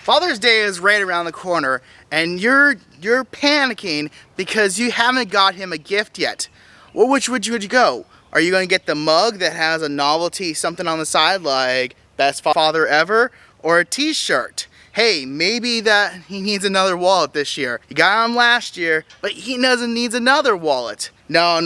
Father's Day is right around the corner, and you're panicking because you haven't got him a gift yet. Well, which would you go? Are you going to get the mug that has a novelty something on the side like best father ever, or a t-shirt? Hey, maybe that he needs another wallet this year. You got him last year, but he needs another wallet. No.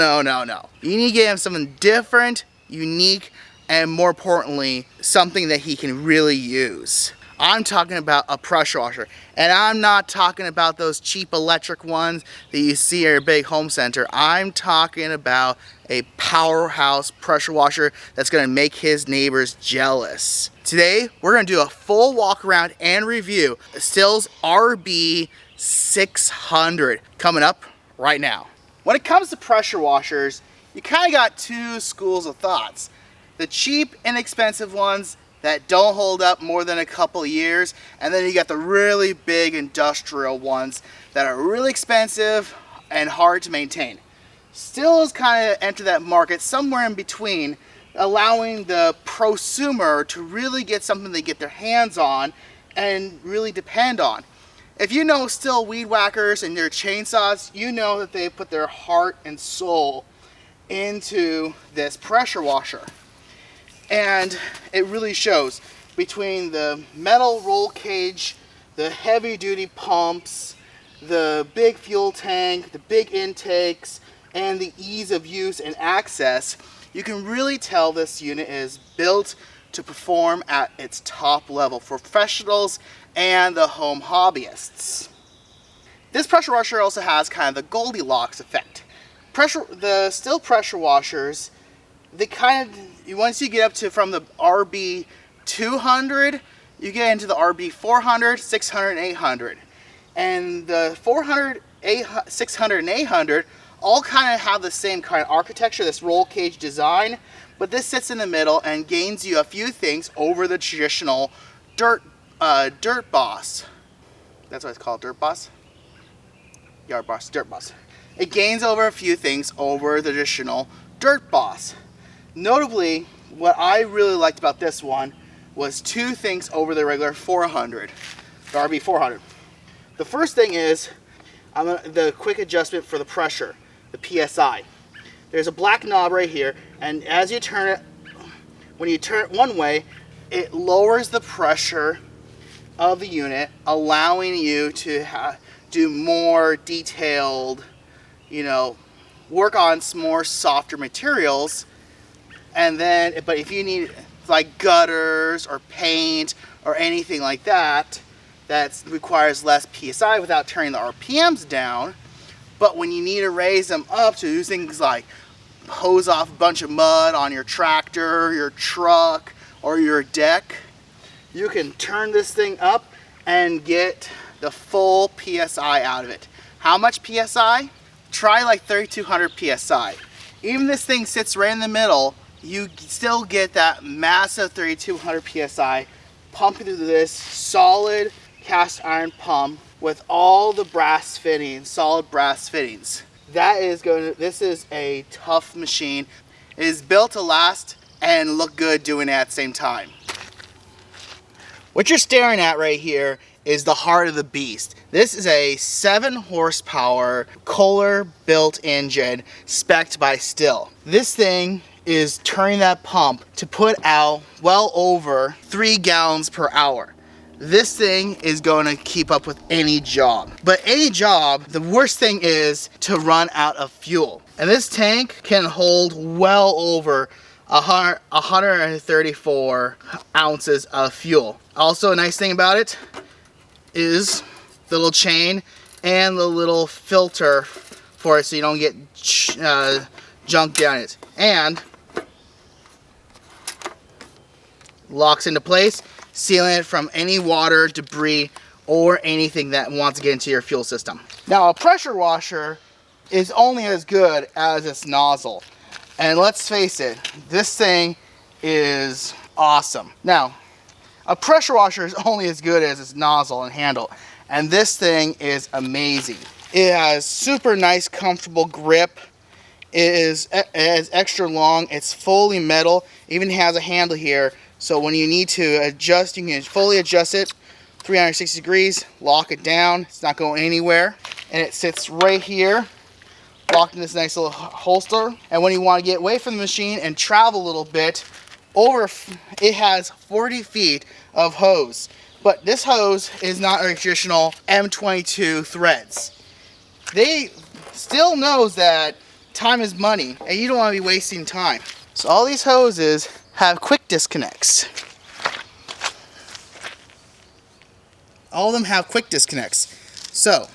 You need to get him something different, unique, and more importantly, something that he can really use. I'm talking about a pressure washer, and I'm not talking about those cheap electric ones that you see at your big home center. I'm talking about a powerhouse pressure washer that's going to make his neighbors jealous. Today, we're going to do a full walk around and review the STIHL RB600 coming up right now. When it comes to pressure washers, you kind of got two schools of thoughts. The cheap, inexpensive ones that don't hold up more than a couple years, and then you got the really big industrial ones that are really expensive and hard to maintain. STIHL has kind of entered that market somewhere in between, allowing the prosumer to really get something they get their hands on and really depend on. If you know STIHL weed whackers and their chainsaws, you know that they put their heart and soul into this pressure washer. And it really shows between the metal roll cage, the heavy duty pumps, the big fuel tank, the big intakes, and the ease of use and access. You can really tell this unit is built to perform at its top level for professionals and the home hobbyists. This pressure washer also has kind of the Goldilocks effect. The STIHL pressure washers, they kind of, once you get up to from the RB200, you get into the RB400, 600, and 800. And the 400, 600, and 800 all kind of have the same kind of architecture, this roll cage design, but this sits in the middle and gains you a few things over the traditional dirt boss. That's what it's called, dirt boss? Yard boss, dirt boss. It gains over a few things over the traditional dirt boss. Notably, what I really liked about this one was two things over the regular 400, the RB400. The first thing is the quick adjustment for the pressure, the PSI. There's a black knob right here, and as you turn it, when you turn it one way, it lowers the pressure of the unit, allowing you to do more detailed, work on some more softer materials. And then, but if you need like gutters or paint or anything like that, that requires less PSI without turning the RPMs down. But when you need to raise them up to do things like hose off a bunch of mud on your tractor, your truck, or your deck, you can turn this thing up and get the full PSI out of it. How much PSI? Try like 3200 PSI. Even this thing sits right in the middle, you still get that massive 3200 PSI pumping through this solid cast iron pump with all the brass fittings, solid brass fittings. This is a tough machine. It is built to last and look good doing it at the same time. What you're staring at right here is the heart of the beast. This is a 7 horsepower Kohler built engine spec'd by STIHL. This thing is turning that pump to put out well over 3 gallons per hour. This thing is going to keep up with any job. But any job, the worst thing is to run out of fuel. And this tank can hold well over 134 ounces of fuel. Also, a nice thing about it is the little chain and the little filter for it so you don't get junk down it. And locks into place, sealing it from any water, debris, or anything that wants to get into your fuel system. Now, a pressure washer is only as good as its nozzle. And let's face it, this thing is awesome. Now, a pressure washer is only as good as its nozzle and handle. And this thing is amazing. It has super nice, comfortable grip. It is extra long. It's fully metal. Even has a handle here. So when you need to adjust, you can fully adjust it 360 degrees, lock it down. It's not going anywhere. And it sits right here, locked in this nice little holster. And when you want to get away from the machine and travel a little bit, it has 40 feet of hose. But this hose is not a traditional M22 threads. They still knows that time is money and you don't want to be wasting time. So all these hoses have quick disconnects. All of them have quick disconnects. So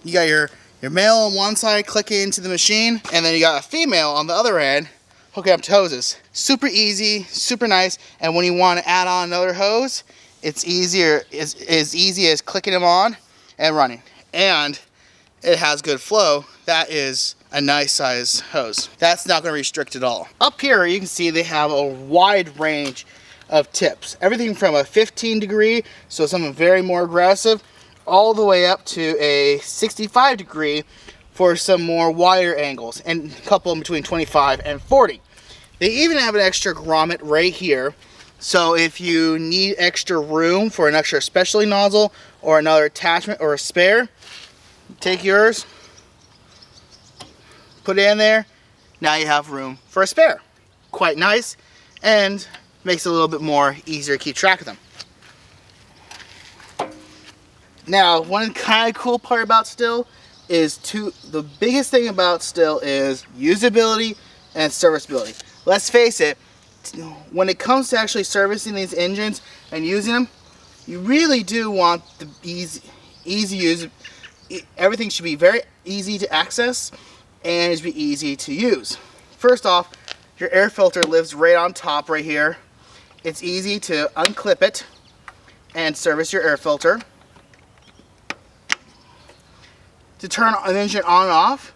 you got your male on one side clicking into the machine, and then you got a female on the other end hooking up to hoses. Super easy, super nice, and when you want to add on another hose, it's easier, as easy as clicking them on and running. And it has good flow. That is a nice size hose. That's not going to restrict at all. Up here you can see they have a wide range of tips. Everything from a 15 degree, so something very more aggressive, all the way up to a 65 degree for some more wider angles, and a couple in between 25 and 40. They even have an extra grommet right here, so if you need extra room for an extra specialty nozzle or another attachment or a spare, take yours, put it in there, now you have room for a spare. Quite nice, and makes it a little bit more easier to keep track of them. Now, one kind of cool part about Stihl is the biggest thing about Stihl is usability and serviceability. Let's face it, when it comes to actually servicing these engines and using them, you really do want the easy use. Everything should be very easy to access and it should be easy to use. First off, your air filter lives right on top right here. It's easy to unclip it and service your air filter. To turn an engine on and off,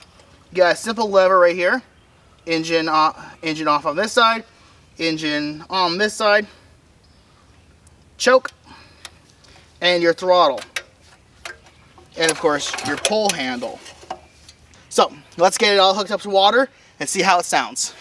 you got a simple lever right here. Engine off on this side, engine on this side, choke, and your throttle. And of course, your pull handle. So, let's get it all hooked up to water and see how it sounds.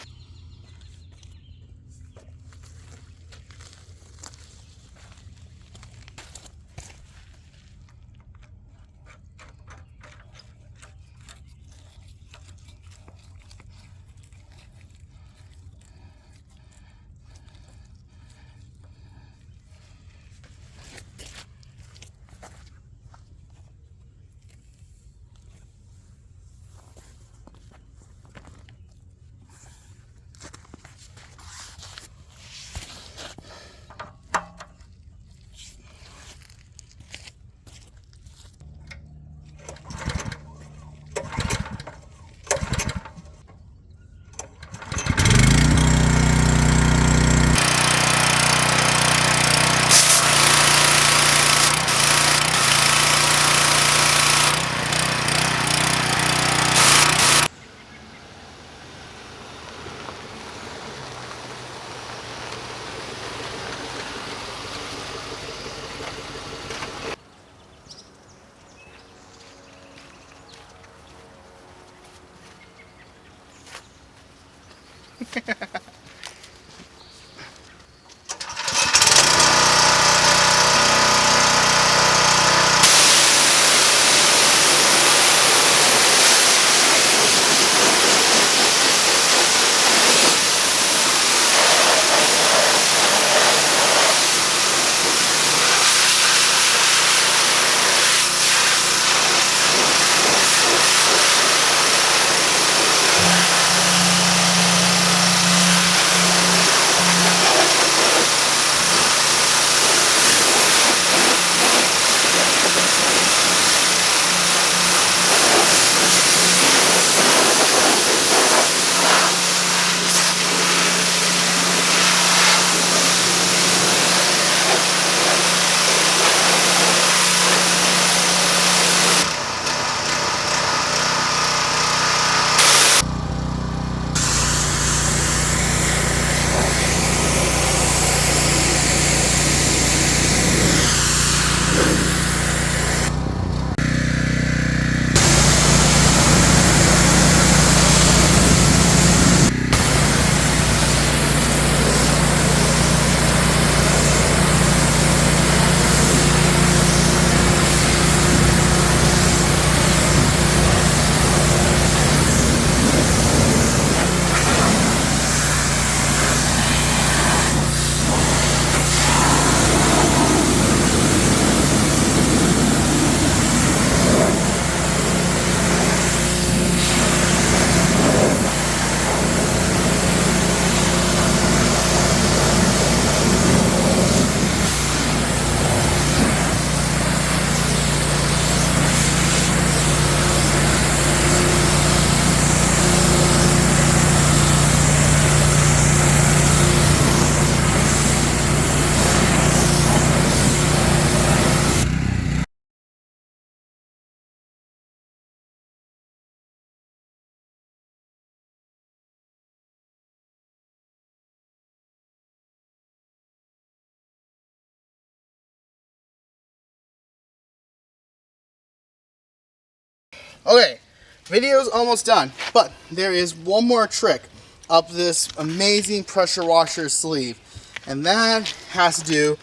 Okay, video's almost done, but there is one more trick up this amazing pressure washer sleeve, and that has to do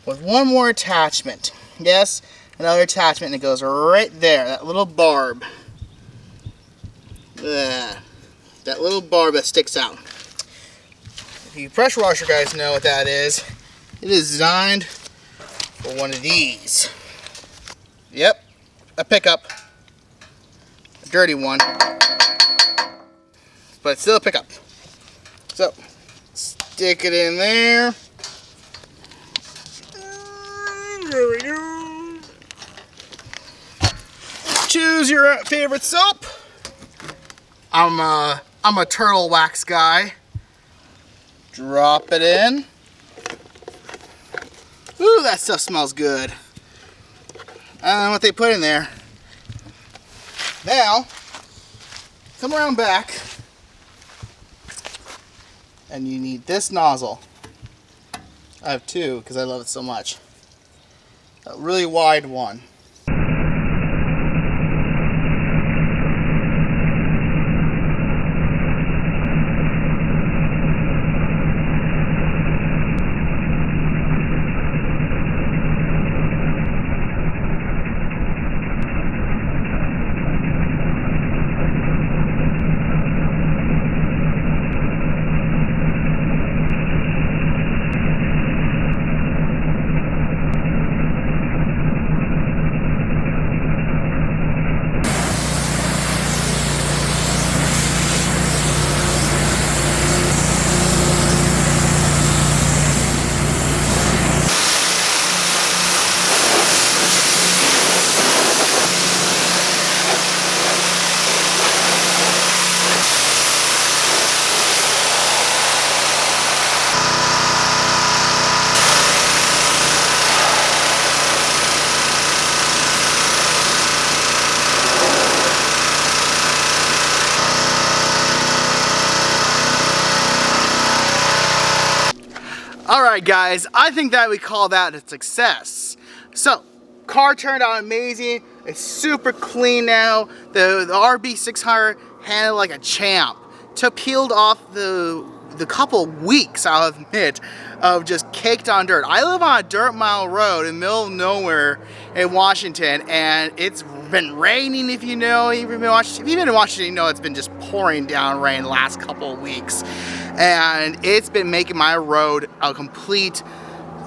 with one more attachment. Yes, another attachment, and it goes right there, that little barb. That little barb that sticks out. If you pressure washer guys know what that is, it is designed for one of these. Yep, a pickup. A dirty one, but it's still a pickup. So, stick it in there. There we go. Choose your favorite soap. I'm a turtle wax guy. Drop it in. Ooh, that stuff smells good. I don't know what they put in there. Now, come around back, and you need this nozzle. I have two because I love it so much. A really wide one. Alright guys, I think that we call that a success. So, car turned out amazing. It's super clean now. The RB600 handled like a champ. Peeled off the couple weeks, I'll admit, of just caked on dirt. I live on a dirt mile road in the middle of nowhere in Washington, and it's been raining. If you know, if you've been in Washington, you know it's been just pouring down rain the last couple of weeks. And it's been making my road a complete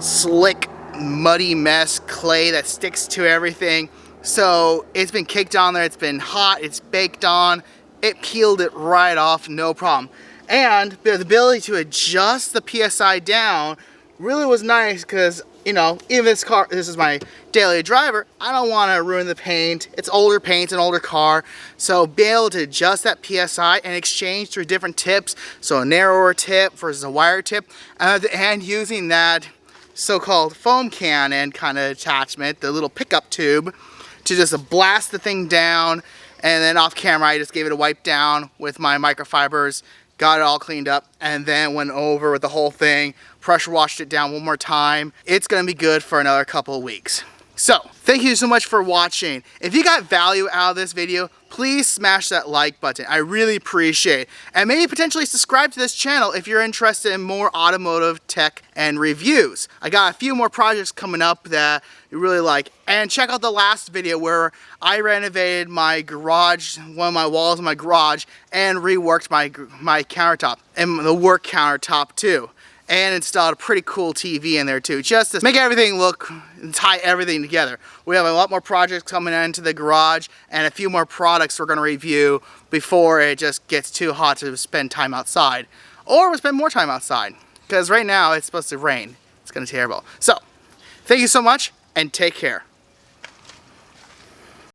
slick, muddy mess, clay that sticks to everything. So it's been caked on there, it's been hot, it's baked on, it peeled it right off, no problem. And the ability to adjust the PSI down really was nice because, you know, even this is my daily driver, I don't want to ruin the paint. It's older paint, an older car. So be able to adjust that PSI and exchange through different tips. So a narrower tip versus a wider tip. And using that so-called foam cannon kind of attachment, the little pickup tube, to just blast the thing down. And then off camera, I just gave it a wipe down with my microfibers. Got it all cleaned up, and then went over with the whole thing, pressure washed it down one more time. It's gonna be good for another couple of weeks. So, thank you so much for watching. If you got value out of this video, please smash that like button. I really appreciate it. And maybe potentially subscribe to this channel if you're interested in more automotive tech and reviews. I got a few more projects coming up that you really like. And check out the last video where I renovated my garage, one of my walls in my garage, and reworked my countertop, and the work countertop too. And installed a pretty cool TV in there too, just to make everything look and tie everything together. We have a lot more projects coming into the garage and a few more products we're going to review before it just gets too hot to spend time outside. Or we'll spend more time outside, because right now it's supposed to rain. It's going to be terrible. So, thank you so much and take care.